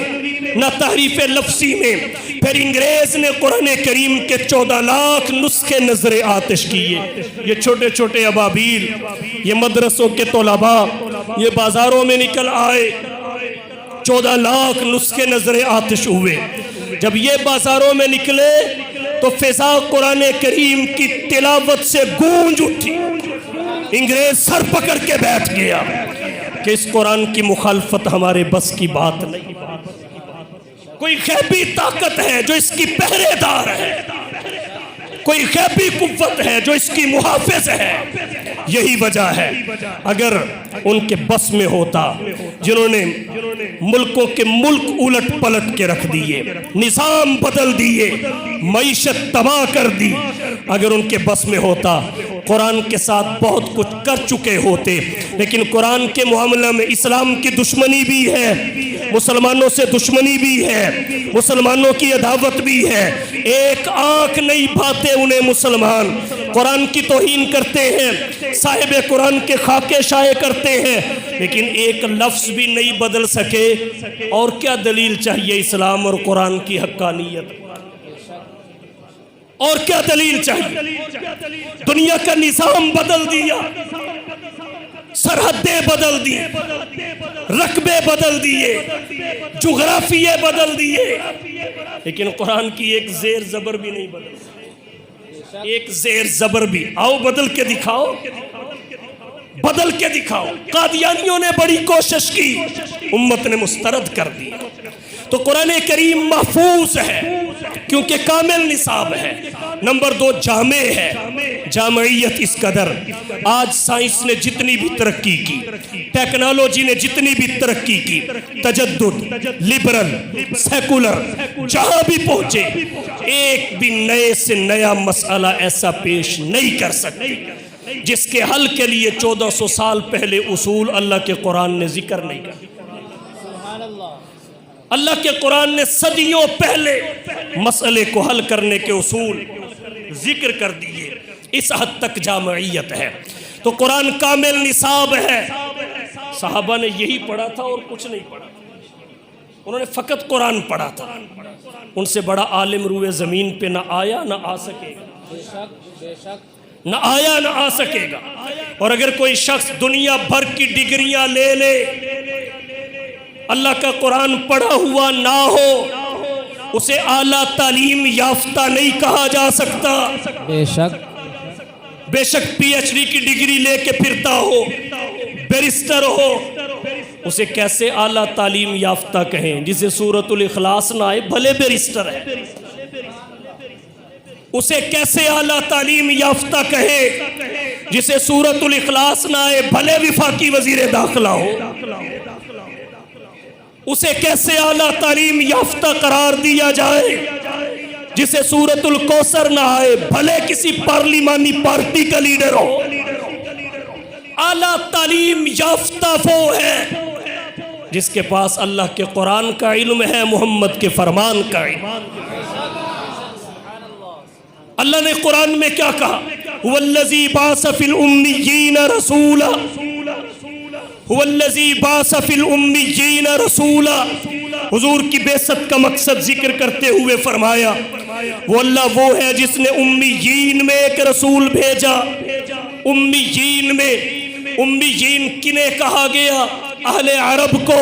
نہ تحریف لفظی میں۔ پھر انگریز نے قرآن کریم کے 14 لاکھ نسخے نظر آتش کیے۔ یہ چھوٹے چھوٹے ابابیل، یہ مدرسوں کے طلباء، یہ بازاروں میں نکل آئے، 14 لاکھ نسخے نظر آتش ہوئے۔ جب یہ بازاروں میں نکلے تو فضا قرآن کریم کی تلاوت سے گونج اٹھی، انگریز سر پکڑ کے بیٹھ گیا کہ اس قرآن کی مخالفت ہمارے بس کی بات نہیں، کوئی غیبی طاقت ہے جو اس کی پہرے دار ہے۔ کوئی غیبی قوت ہے جو اس کی محافظ ہے. یہی وجہ ہے اگر ان کے بس میں ہوتا، جنہوں نے ملکوں کے ملک الٹ پلٹ کے رکھ دیے، نظام بدل دیے، معیشت تباہ کر دی، اگر ان کے بس میں ہوتا قرآن کے ساتھ بہت کچھ کر چکے ہوتے. لیکن قرآن کے معاملہ میں اسلام کی دشمنی بھی ہے، مسلمانوں سے دشمنی بھی ہے، مسلمانوں کی عداوت بھی ہے. ایک آنکھ نہیں بھاتے انہیں مسلمان، قرآن کی توہین کرتے ہیں، صاحب قرآن کے خاکے شائع کرتے ہیں، لیکن ایک لفظ بھی نہیں بدل سکے. اور کیا دلیل چاہیے اسلام اور قرآن کی حقانیت؟ اور کیا دلیل چاہیے؟ دنیا کا نظام بدل دیا، سرحدیں بدل دی، رقبے بدل دیے، جغرافیے بدل دیے، لیکن قرآن کی ایک زیر زبر بھی نہیں بدل. ایک زیر زبر بھی. آؤ بدل کے دکھاؤ، بدل کے دکھاؤ. قادیانیوں نے بڑی کوشش کی، امت نے مسترد کر دی. تو قرآن کریم محفوظ ہے کیونکہ کامل نصاب ہے. نمبر 2 جامع ہے. جامعیت اس قدر، آج سائنس نے جتنی بھی ترقی کی، ٹیکنالوجی نے جتنی بھی ترقی کی، تجدد، لبرل، سیکولر، جہاں بھی پہنچے، ایک بھی نئے سے نیا مسئلہ ایسا پیش نہیں کر سکتے جس کے حل کے لیے 1400 سال پہلے اصول اللہ کے قرآن نے ذکر نہیں کر. اللہ کے قرآن نے صدیوں پہلے مسئلے کو حل کرنے کے اصول ذکر کر دیے. اس حد تک جامعیت ہے. تو قرآن کامل نصاب ہے. صحابہ نے یہی پڑھا تھا اور کچھ نہیں پڑھا، انہوں نے فقط قرآن پڑھا تھا. ان سے بڑا عالم روئے زمین پہ نہ آیا نہ آ سکے گا، نہ آیا نہ آ سکے گا. اور اگر کوئی شخص دنیا بھر کی ڈگریاں لے لے، اللہ کا قرآن پڑھا ہوا نہ ہو، اسے اعلیٰ تعلیم یافتہ نہیں کہا جا سکتا. بے شک پی ایچ ڈی کی ڈگری لے کے پھرتا ہو، بیرسٹر ہو، اسے کیسے اعلیٰ تعلیم یافتہ کہیں؟ جسے سورۃ الاخلاص نہ آئے بھلے بیرسٹر ہے. اسے کیسے اعلیٰ تعلیم یافتہ کہے جسے سورۃ الاخلاص نہ آئے بھلے وفاقی وزیر داخلہ ہو؟ اسے کیسے اعلیٰ تعلیم یافتہ قرار دیا جائے جسے سورۃ الکوثر نہ آئے بھلے کسی پارلیمانی پارٹی کا لیڈر ہو؟ اعلیٰ تعلیم یافتہ وہ ہے جس کے پاس اللہ کے قرآن کا علم ہے، محمد کے فرمان کا علم. اللہ نے قرآن میں کیا کہا؟ وَالَّذِي بَعَثَ فِي الْأُمِّيِّينَ رَسُولًا، وَالَّذِي بَعَثَ فِي الْأُمِّيِّينَ رَسُولًا. حضور کی بعثت کا مقصد ذکر کرتے ہوئے فرمایا وہ اللہ وہ ہے جس نے امیین میں ایک رسول بھیجا. امیین میں، امیین کنہیں کہا گیا؟ اہل عرب کو.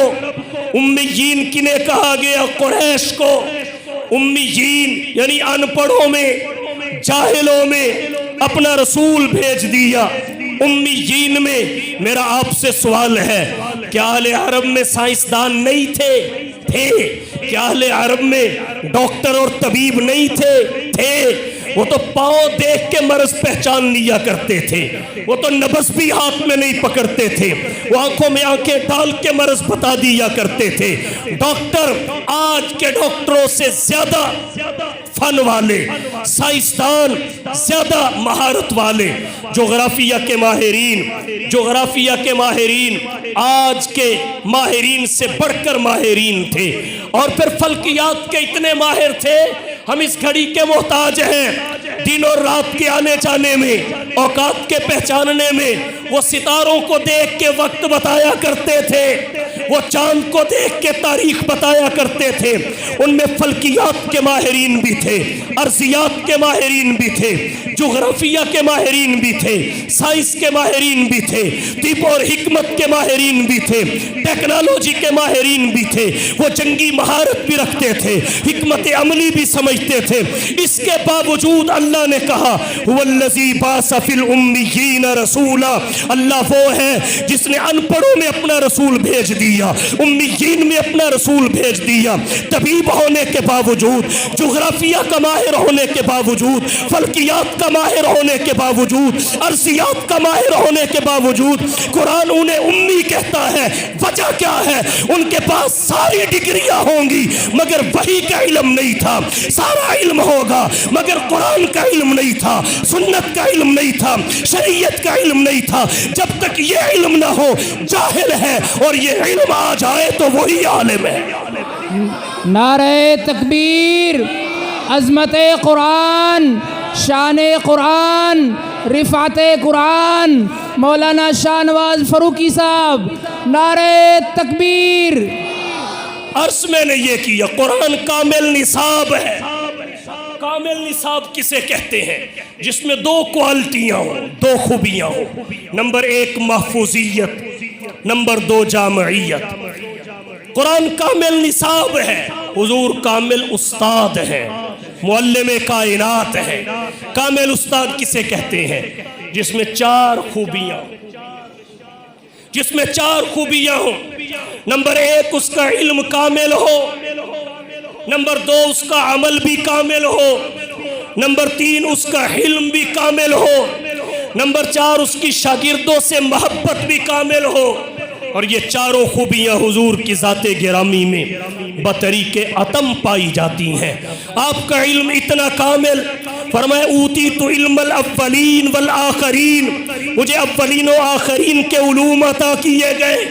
امیین کنہیں کہا گیا؟ قریش کو. امیین یعنی ان پڑھوں میں، جاہلوں میں اپنا رسول بھیج دیا. امیین میں میرا آپ سے سوال ہے، کیا اہل عرب میں سائنسدان نہیں تھے؟ کیا اہل عرب میں ڈاکٹر اور طبیب نہیں تھے؟ وہ تو پاؤں دیکھ کے مرض پہچان لیا کرتے تھے، وہ تو نبض بھی ہاتھ میں نہیں پکڑتے تھے، وہ آنکھوں میں آنکھیں ڈال کے مرض بتا دیا کرتے تھے. ڈاکٹر آج کے ڈاکٹروں سے زیادہ فن والے، سائنسدان زیادہ مہارت والے، جغرافیہ کے ماہرین، جغرافیہ کے ماہرین آج کے ماہرین سے بڑھ کر ماہرین تھے. اور پھر فلکیات کے اتنے ماہر تھے، ہم اس گھڑی کے محتاج ہیں. دن اور رات کے آنے جانے میں، اوقات کے پہچاننے میں، وہ ستاروں کو دیکھ کے وقت بتایا کرتے تھے، وہ چاند کو دیکھ کے تاریخ بتایا کرتے تھے. ان میں فلکیات کے ماہرین بھی تھے، ارضیات کے ماہرین بھی تھے، جغرافیہ کے ماہرین بھی تھے، سائنس کے ماہرین بھی تھے، طب اور حکمت کے ماہرین بھی تھے، ٹیکنالوجی کے ماہرین بھی تھے، وہ جنگی مہارت بھی رکھتے تھے، حکمت عملی بھی سمجھتے تھے۔ اس کے باوجود اللہ نے کہا والذی باعث فی الامیین رسولا، اللہ وہ ہے جس نے ان پڑھوں میں اپنا رسول بھیج دیا، امیین میں اپنا رسول بھیج دیا۔ طبیب ہونے کے باوجود، جغرافیہ کا ماہر ہونے کے باوجود، فلکیات کا ماہر ہونے کے باوجود، ارضیات کا ماہر ہونے کے باوجود قرآن انہیں امی کہتا ہے۔ وجہ کیا ہے؟ ان کے پاس ساری ڈگریاں ہوں گی مگر وحی کا علم نہیں تھا، سارا علم ہوگا مگر قرآن کا علم نہیں تھا، سنت کا علم نہیں تھا، شریعت کا علم نہیں تھا۔ جب تک یہ علم نہ ہو جاہل ہے، اور یہ علم آ جائے تو وہی عالم ہے۔ نعرہ تکبیر، عظمت قرآن، شان قرآن، رفعت قرآن، مولانا شاہ نواز فاروقی صاحب، نعرہ تکبیر۔ عرض میں نے یہ کیا، قرآن کامل نصاب ہے۔ کامل نصاب کسے کہتے ہیں؟ جس میں دو کوالٹیاں ہوں، دو خوبیاں ہوں۔ نمبر ایک محفوظیت، نمبر دو جامعیت۔ قرآن کامل نصاب ہے، حضور کامل استاد ہے، معلم کائنات ہے۔ کامل استاد کسے کہتے ہیں؟ جس میں چار خوبیاں، جس میں چار خوبیاں ہوں۔ نمبر ایک اس کا علم کامل ہو، نمبر دو اس کا عمل بھی کامل ہو، نمبر تین اس کا حلم بھی کامل ہو، نمبر چار اس کی شاگردوں سے محبت بھی کامل ہو۔ اور یہ چاروں خوبیاں حضور کی ذات گرامی میں بطریق اتم پائی جاتی ہیں۔ آپ کا علم اتنا کامل، فرمایا اوتیت علم الاولین والآخرین، مجھے اولین و آخرین کے علوم عطا کیے گئے۔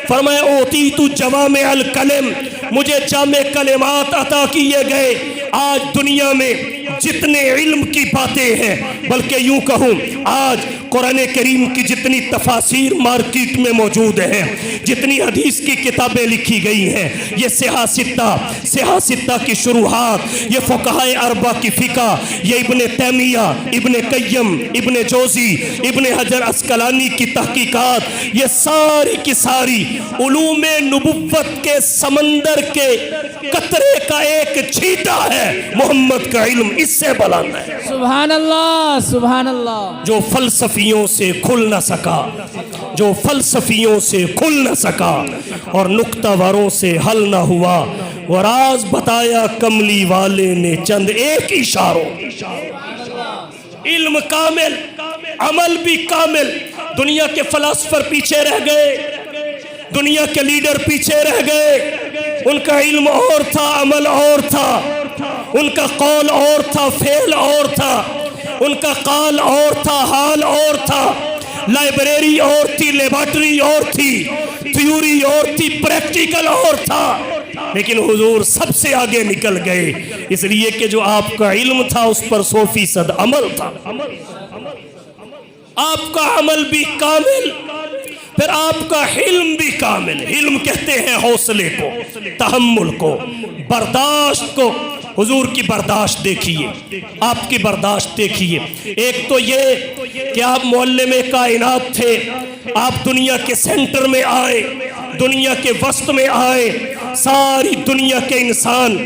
فرمایا اوتیت جوامع الکلم، مجھے جامع کلمات عطا کیے گئے۔ آج دنیا میں جتنے علم کی باتیں ہیں، بلکہ یوں کہوں آج قرآن کریم کی جتنی تفاسیر مارکیٹ میں موجود ہیں، جتنی حدیث کی کتابیں لکھی گئی ہیں، یہ سیاہ ستہ کی شروحات، یہ فقہائے اربعہ کی فقہ، یہ ابن تیمیہ، ابن قیم، ابن جوزی، ابن حجر عسقلانی کی تحقیقات، یہ ساری کی ساری علوم نبوت کے سمندر کے قطرے کا ایک چھیٹا ہے۔ محمد کا علم اس سے بلند ہے۔ سبحان اللہ، سبحان اللہ۔ جو فلسفیوں سے کھل نہ سکا، جو فلسفیوں سے کھل نہ سکا اور نکتہ وروں سے حل نہ ہوا، وہ راز بتایا کملی والے نے چند ایک اشاروں۔ علم کامل، عمل بھی کامل۔ دنیا کے فلاسفر پیچھے رہ گئے، دنیا کے لیڈر پیچھے رہ گئے۔ ان کا علم اور تھا، عمل اور تھا، ان کا قول اور تھا، فعل اور تھا، ان کا قال اور تھا، حال اور تھا۔ لائبریری اور تھی، لیبارٹری اور تھی، تھیوری اور تھی، پریکٹیکل اور تھا، لیکن حضور سب سے آگے نکل گئے، اس لیے کہ جو آپ کا علم تھا اس پر 100% عمل تھا۔ آپ کا عمل بھی کامل، پھر آپ کا حلم بھی کامل۔ حلم کہتے ہیں حوصلے کو، تحمل کو، برداشت کو۔ حضور کی برداشت دیکھیے، آپ کی برداشت دیکھیے۔ ایک تو یہ کہ آپ معلم کائنات تھے، آپ دنیا کے سینٹر میں آئے، دنیا کے وسط میں آئے، ساری دنیا کے انسان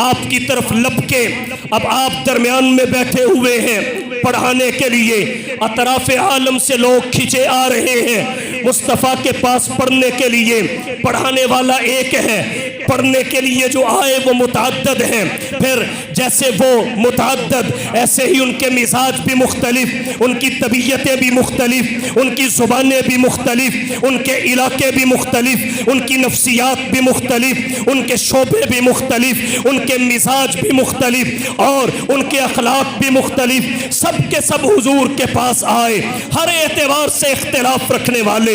آپ کی طرف لپکے، اب آپ درمیان میں بیٹھے ہوئے ہیں پڑھانے کے لیے، اطراف عالم سے لوگ کھینچے آ رہے ہیں مصطفیٰ کے پاس پڑھنے کے لیے۔ پڑھانے والا ایک ہے، پڑھنے کے لیے جو آئے وہ متعدد ہیں، پھر جیسے وہ متعدد ایسے ہی ان کے مزاج بھی مختلف، ان کی طبیعتیں بھی مختلف، ان کی زبانیں بھی مختلف، ان کے علاقے بھی مختلف، ان کی نفسیات بھی مختلف، ان کے شعبے بھی مختلف، ان کے مزاج بھی مختلف اور ان کے اخلاق بھی مختلف۔ سب کے سب حضور کے پاس آئے، ہر اعتبار سے اختلاف رکھنے والے،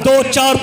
2-4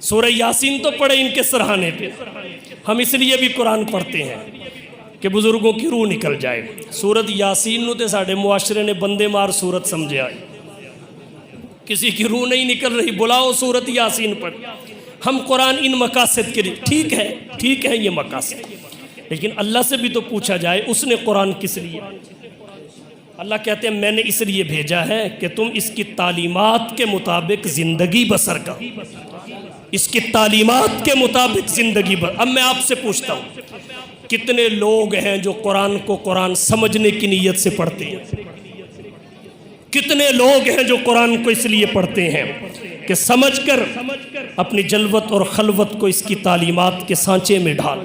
سورہ یاسین تو پڑھے ان کے سرہانے پہ. ہم اس لیے بھی قرآن پڑھتے ہیں کہ بزرگوں کی روح نکل جائے. سورت یاسین نو تے ساڑھے معاشرے نے بندے مار سورت سمجھے آئے. کسی کی روح نہیں نکل رہی، بلاؤ سورت یاسین پڑھ. ہم قرآن ان مقاصد کے لیے، ٹھیک ہے یہ مقاصد، لیکن اللہ سے بھی تو پوچھا جائے اس نے قرآن کس لیے. اللہ کہتے ہیں میں نے اس لیے بھیجا ہے کہ تم اس کی تعلیمات کے مطابق زندگی بسر کرو. اس کی تعلیمات کے مطابق زندگی بسر. اب میں آپ سے پوچھتا ہوں کتنے لوگ ہیں جو قرآن کو قرآن سمجھنے کی نیت سے پڑھتے ہیں؟ کتنے لوگ ہیں جو قرآن کو اس لیے پڑھتے ہیں کہ سمجھ کر اپنی جلوت اور خلوت کو اس کی تعلیمات کے سانچے میں ڈھال.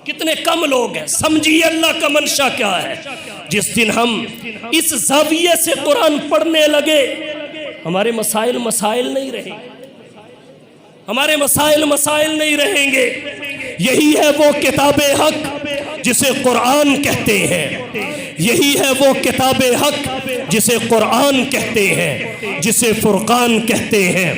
کتنے کم لوگ ہیں. سمجھیے اللہ کا منشا کیا ہے. جس دن ہم اس زاویے سے قرآن پڑھنے لگے ہمارے مسائل نہیں رہیں گے. ہمارے مسائل نہیں رہیں گے. یہی ہے وہ کتاب حق جسے قرآن کہتے ہیں. یہی ہے وہ کتاب حق جسے قرآن کہتے ہیں، جسے فرقان کہتے ہیں،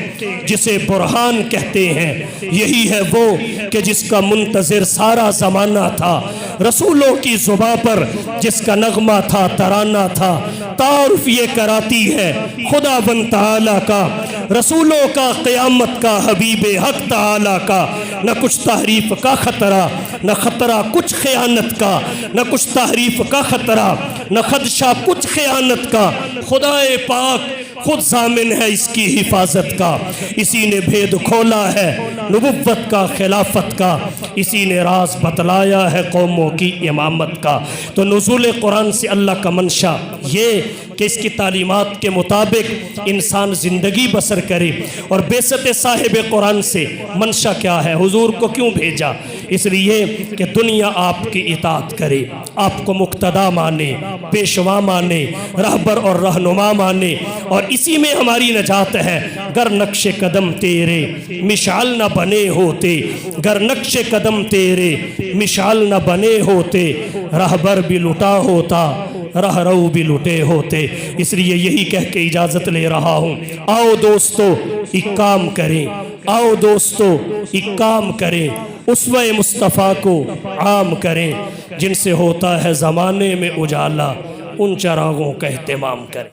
جسے برہان کہتے ہیں. یہی ہے وہ کہ جس کا منتظر سارا زمانہ تھا، رسولوں کی زباں پر جس کا نغمہ تھا، ترانہ تھا. تعارف یہ کراتی ہے خدا بن تعالیٰ کا، رسولوں کا، قیامت کا، حبیب حق تعالیٰ کا. نہ کچھ تحریف کا خطرہ، نہ خطرہ کچھ خیانت کا، نہ کچھ تحریف کا خطرہ، نہ خدشہ کچھ خیانت کا. خدا پاک خود ضامن ہے اس کی حفاظت کا. اسی نے بھید کھولا ہے نبوت کا، خلافت کا. اسی نے راز بتلایا ہے قوموں کی امامت کا. تو نزول قرآن سے اللہ کا منشا یہ کہ اس کی تعلیمات کے مطابق انسان زندگی بسر کرے. اور بعثت صاحب قرآن سے منشا کیا ہے؟ حضور کو کیوں بھیجا؟ اس لیے کہ دنیا آپ کی اطاعت کرے، آپ کو مقتدا مانے، پیشوا مانے، رہبر اور رہنما مانے. اور اسی میں ہماری نجات ہے. گر نقش قدم تیرے مشعل نہ بنے ہوتے، گر نقش قدم تیرے مشعل نہ بنے ہوتے، رہبر بھی لٹا ہوتا، رہ رو بھی لٹے ہوتے. اس لیے یہی کہہ کے اجازت لے رہا ہوں. آؤ دوستو ایک کام کریں، آؤ دوستو ایک کام کریں، اسوہ مصطفیٰ کو عام کریں. جن سے ہوتا ہے زمانے میں اجالا ان چراغوں کا اہتمام کریں.